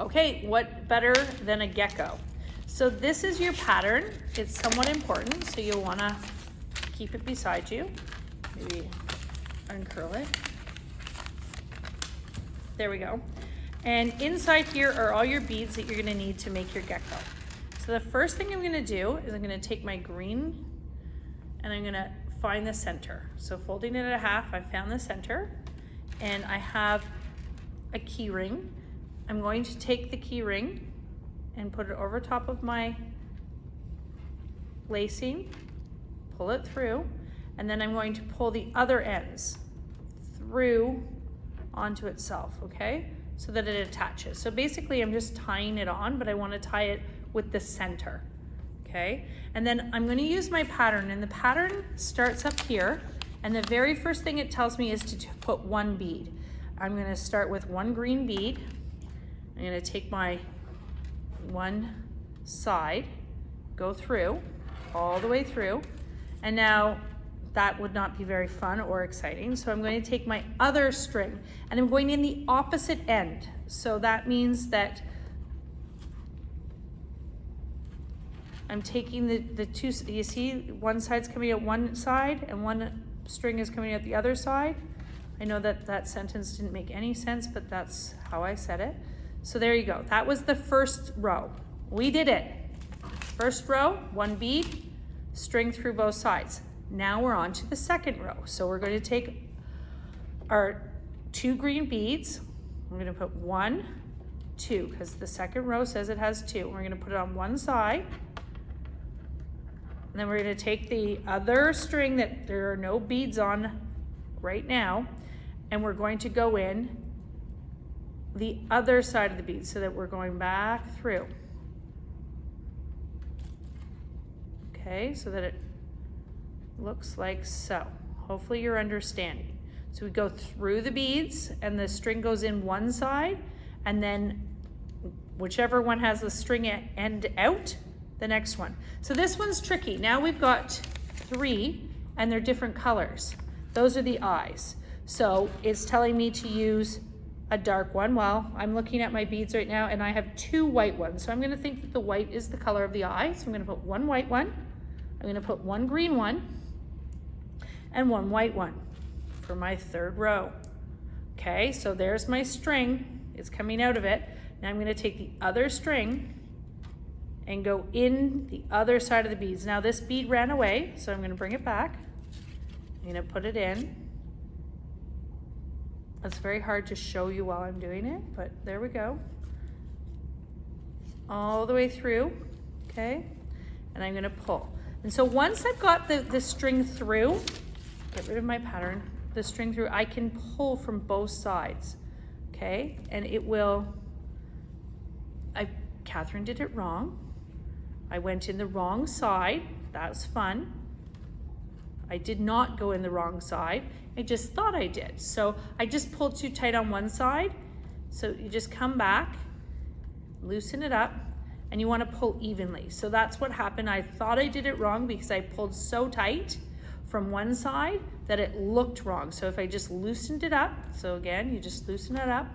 Okay, what better than a gecko? So this is your pattern. It's somewhat important, so you'll wanna keep it beside you. Maybe uncurl it. There we go. And inside here are all your beads that you're gonna need to make your gecko. So the first thing I'm gonna do is I'm gonna take my green and I'm gonna find the center. So folding it at a half, I found the center, and I have a key ring. I'm going to take the key ring and put it over top of my lacing, pull it through, and then I'm going to pull the other ends through onto itself, okay? So that it attaches. So basically I'm just tying it on, but I want to tie it with the center, okay? And then I'm going to use my pattern, and the pattern starts up here, and the very first thing it tells me is to put one bead. I'm going to start with one green bead. I'm going to take my one side, go through, all the way through, and now that would not be very fun or exciting. So I'm going to take my other string and I'm going in the opposite end. So that means that I'm taking the two, you see one side's coming out one side and one string is coming out the other side. I know that that sentence didn't make any sense, but that's how I said it. So there you go. That was the first row. We did it. First row, one bead, string through both sides. Now we're on to the second row. So we're going to take our two green beads. I'm going to put 1, 2, because the second row says it has 2. We're going to put it on one side. And then we're going to take the other string that there are no beads on right now, and we're going to go in the other side of the bead so that we're going back through. Okay, so that it looks like so. Hopefully you're understanding. So we go through the beads and the string goes in one side, and then whichever one has the string end out, the next one. So this one's tricky. Now we've got 3 and they're different colors. Those are the eyes. So it's telling me to use a dark one. Well, I'm looking at my beads right now and I have 2 white ones. So I'm gonna think that the white is the color of the eye. So I'm gonna put 1 white one, I'm gonna put 1 green one, and 1 white one for my third row. Okay, so there's my string. It's coming out of it. Now I'm gonna take the other string and go in the other side of the beads. Now this bead ran away, so I'm gonna bring it back. I'm gonna put it in. It's very hard to show you while I'm doing it, but there we go. All the way through, okay? And I'm gonna pull. And so once I've got the string through, get rid of my pattern, the string through, I can pull from both sides, okay? And it will, Catherine did it wrong. I went in the wrong side, that's fun. I did not go in the wrong side. I just thought I did. So I just pulled too tight on one side. So you just come back, loosen it up, and you want to pull evenly. So that's what happened. I thought I did it wrong because I pulled so tight from one side that it looked wrong. So if I just loosened it up, so again, you just loosen it up,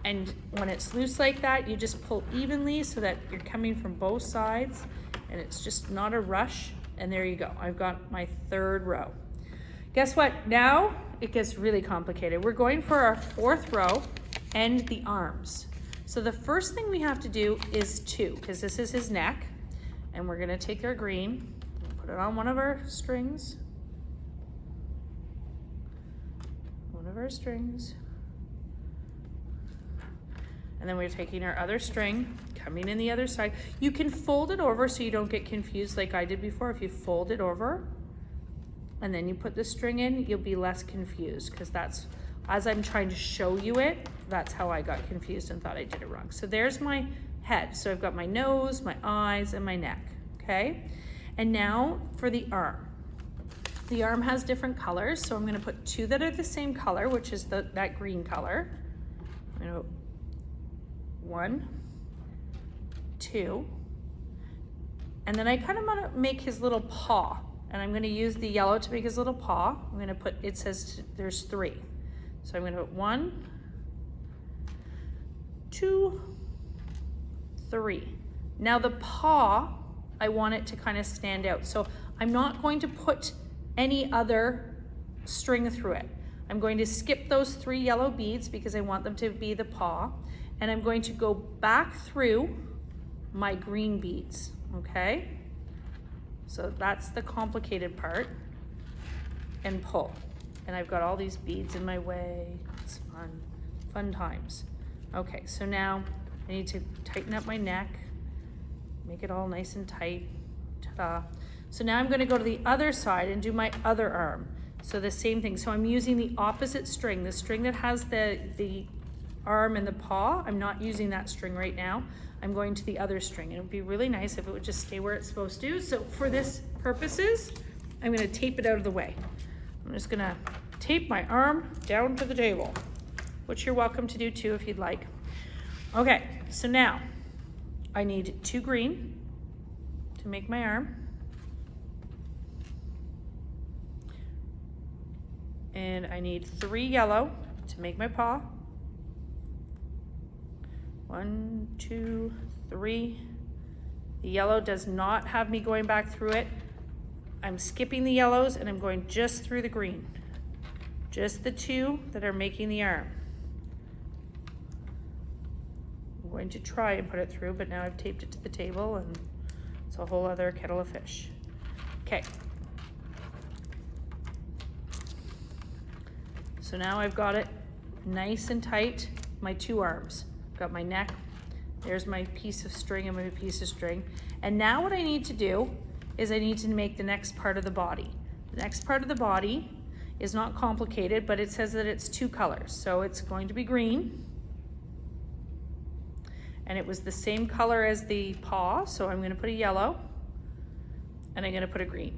and when it's loose like that, you just pull evenly so that you're coming from both sides and it's just not a rush. And there you go. I've got my third row. Guess what? Now it gets really complicated. We're going for our fourth row and the arms. So the first thing we have to do is 2, because this is his neck. And we're gonna take our green, put it on one of our strings. One of our strings. And then we're taking our other string, coming in the other side. You can fold it over so you don't get confused like I did before. If you fold it over and then you put the string in, you'll be less confused, because that's, as I'm trying to show you it, that's how I got confused and thought I did it wrong. So there's my head. So I've got my nose, my eyes, and my neck, okay? And now for the arm. The arm has different colors, so I'm gonna put 2 that are the same color, which is that green color. I'm gonna 1, 2, and then I kind of want to make his little paw, and I'm going to use the yellow to make his little paw. I'm going to put, it says there's 3, so I'm going to put 1, 2, 3. Now the paw, I want it to kind of stand out. So I'm not going to put any other string through it. I'm going to skip those 3 yellow beads because I want them to be the paw. And I'm going to go back through my green beads, okay? So that's the complicated part. And pull. And I've got all these beads in my way. It's fun, fun times. Okay, so now I need to tighten up my neck, make it all nice and tight. Ta-da. So now I'm gonna go to the other side and do my other arm. So the same thing. So I'm using the opposite string, the string that has the arm and the paw. I'm not using that string right now. I'm going to the other string. And it would be really nice if it would just stay where it's supposed to. So for this purposes, I'm gonna tape it out of the way. I'm just gonna tape my arm down to the table, which you're welcome to do too if you'd like. Okay, so now I need 2 green to make my arm. And I need 3 yellow to make my paw. 1, 2, 3. The yellow does not have me going back through it. I'm skipping the yellows and I'm going just through the green. Just the 2 that are making the arm. I'm going to try and put it through, but now I've taped it to the table and it's a whole other kettle of fish. Okay. So now I've got it nice and tight, my 2 arms. I've got my neck, there's my piece of string and my piece of string. And now what I need to do is I need to make the next part of the body. The next part of the body is not complicated, but it says that it's 2 colors. So it's going to be green. And it was the same color as the paw, so I'm gonna put a yellow and I'm gonna put a green.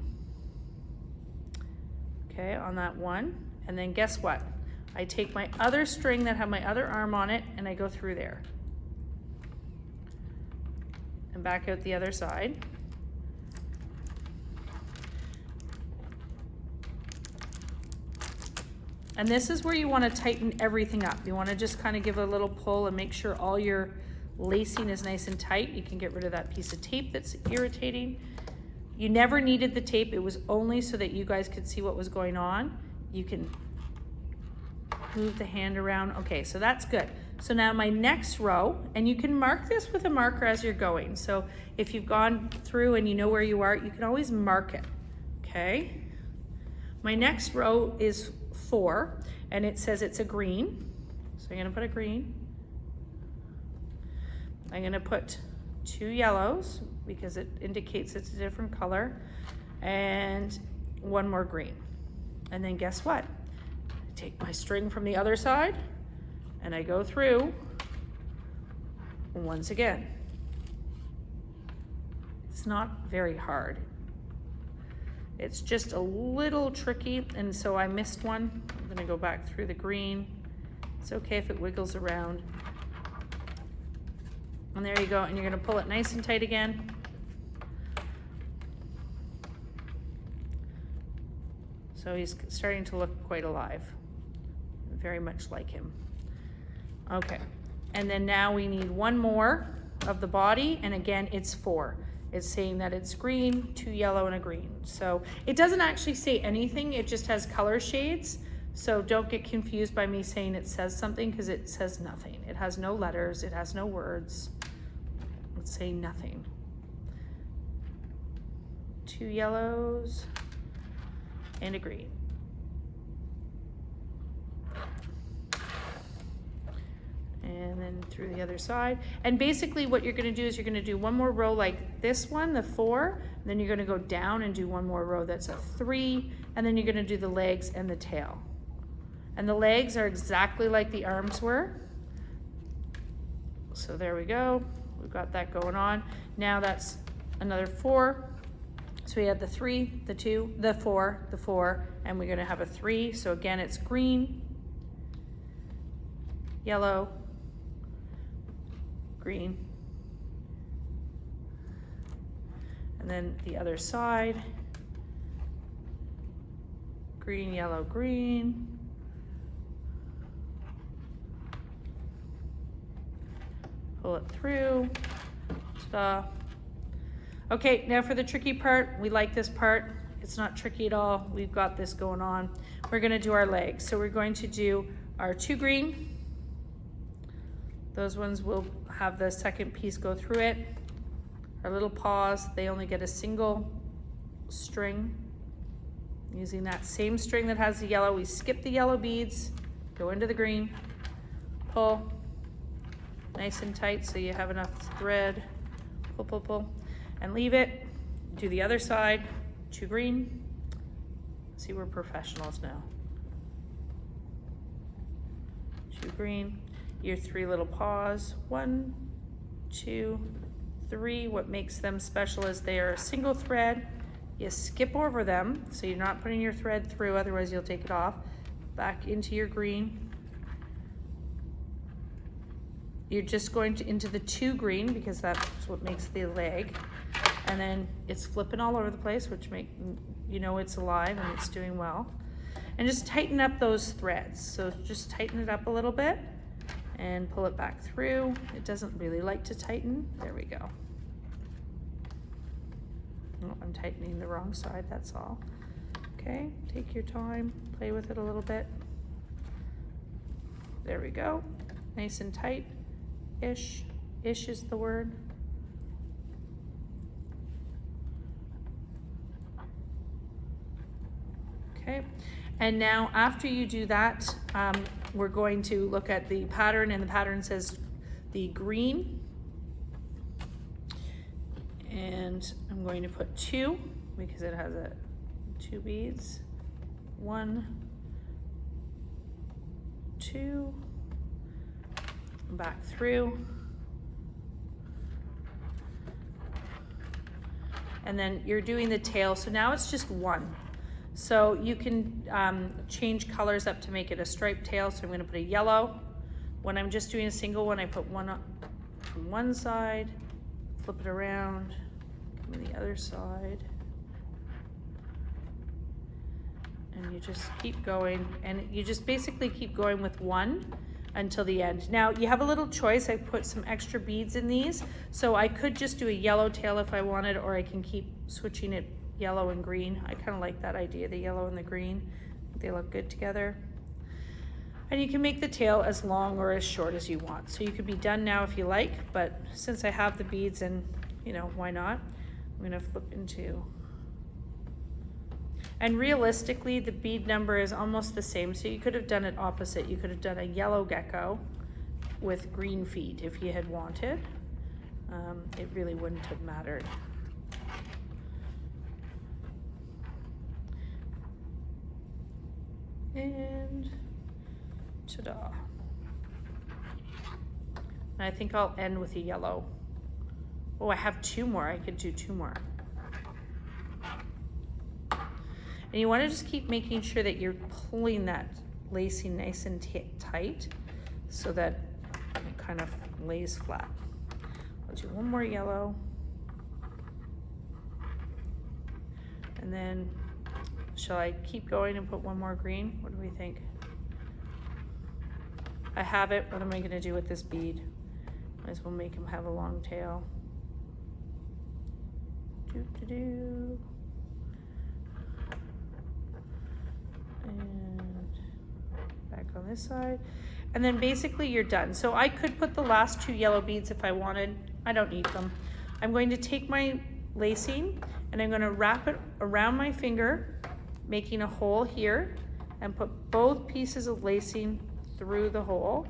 Okay, on that one. And then guess what? I take my other string that have my other arm on it and I go through there. And back out the other side. And this is where you want to tighten everything up. You want to just kind of give a little pull and make sure all your lacing is nice and tight. You can get rid of that piece of tape that's irritating. You never needed the tape. It was only so that you guys could see what was going on. You can move the hand around. Okay, so that's good. So now my next row, and you can mark this with a marker as you're going. So if you've gone through and you know where you are, you can always mark it, okay? My next row is 4, and it says it's a green. So I'm gonna put a green. I'm gonna put 2 yellows because it indicates it's a different color, and 1 more green. And then guess what? I take my string from the other side and I go through once again. It's not very hard. It's just a little tricky, and so I missed one. I'm gonna go back through the green. It's okay if it wiggles around. And there you go, and you're gonna pull it nice and tight again. So he's starting to look quite alive, very much like him. Okay, and then now we need 1 more of the body, and again, it's 4. It's saying that it's green, 2 yellow, and a green. So it doesn't actually say anything, it just has color shades. So don't get confused by me saying it says something, because it says nothing. It has no letters, it has no words. It's saying nothing. 2 yellows and a green. And then through the other side. And basically what you're gonna do is you're gonna do 1 more row like this one, the 4, and then you're gonna go down and do 1 more row that's a 3, and then you're gonna do the legs and the tail. And the legs are exactly like the arms were. So there we go, we've got that going on. Now that's another 4. So we had the 3, the 2, the 4, and we're gonna have a 3. So again, it's green, yellow, green, and then the other side, green, yellow, green, pull it through. Ta-da. Okay, now for the tricky part. We like this part. It's not tricky at all. We've got this going on. We're gonna do our legs. So we're going to do our 2 green. Those ones will have the second piece go through it. Our little paws, they only get a single string. Using that same string that has the yellow, we skip the yellow beads, go into the green, pull, nice and tight so you have enough thread, pull, pull, pull, and leave it. Do the other side, 2 green. See, we're professionals now. 2 green, your 3 little paws, 1, 2, 3. What makes them special is they are a single thread. You skip over them, so you're not putting your thread through, otherwise you'll take it off. Back into your green. You're just going to into the 2 green because that's what makes the leg. And then it's flipping all over the place, which make you know it's alive and it's doing well. And just tighten up those threads. So just tighten it up a little bit and pull it back through. It doesn't really like to tighten. There we go. Oh, I'm tightening the wrong side, that's all. Okay, take your time, play with it a little bit. There we go, nice and tight-ish. Ish is the word. Okay, and now after you do that, we're going to look at the pattern, and the pattern says the green. And I'm going to put 2 because it has 2 beads. 1, 2, back through. And then you're doing the tail, so now it's just 1. So you can change colors up to make it a striped tail. So I'm going to put a yellow. When I'm just doing a single one, I put 1 up from one side, flip it around, come to the other side, and you just keep going, and you just basically keep going with 1 until the end. Now you have a little choice. I put some extra beads in these, so I could just do a yellow tail if I wanted, or I can keep switching it yellow and green. I kind of like that idea, the yellow and the green. They look good together. And you can make the tail as long or as short as you want. So you could be done now if you like, but since I have the beads, and you know, why not? I'm gonna flip into, and realistically the bead number is almost the same, so you could have done it opposite. You could have done a yellow gecko with green feet if you had wanted. It really wouldn't have mattered. And ta-da. And I think I'll end with a yellow. Oh, I have 2 more. I could do 2 more. And you want to just keep making sure that you're pulling that lacing nice and tight so that it kind of lays flat. I'll do 1 more yellow. And then, shall I keep going and put 1 more green? What do we think? I have it. What am I going to do with this bead? Might as well make him have a long tail. And back on this side. And then basically you're done. So I could put the last 2 yellow beads if I wanted. I don't need them. I'm going to take my lacing and I'm going to wrap it around my finger, making a hole here, and put both pieces of lacing through the hole.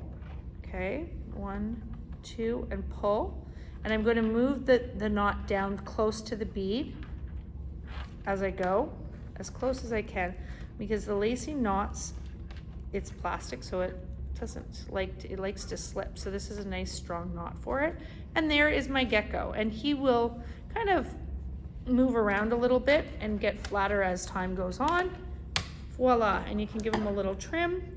Okay, 1, 2, and pull. And I'm going to move the knot down close to the bead as I go, as close as I can, because the lacing knots, it's plastic, so it doesn't like to, it likes to slip. So this is a nice strong knot for it. And there is my gecko, and he will kind of move around a little bit and get flatter as time goes on. Voila, and you can give him a little trim.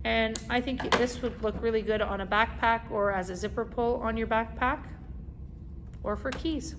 And I think this would look really good on a backpack or as a zipper pull on your backpack or for keys.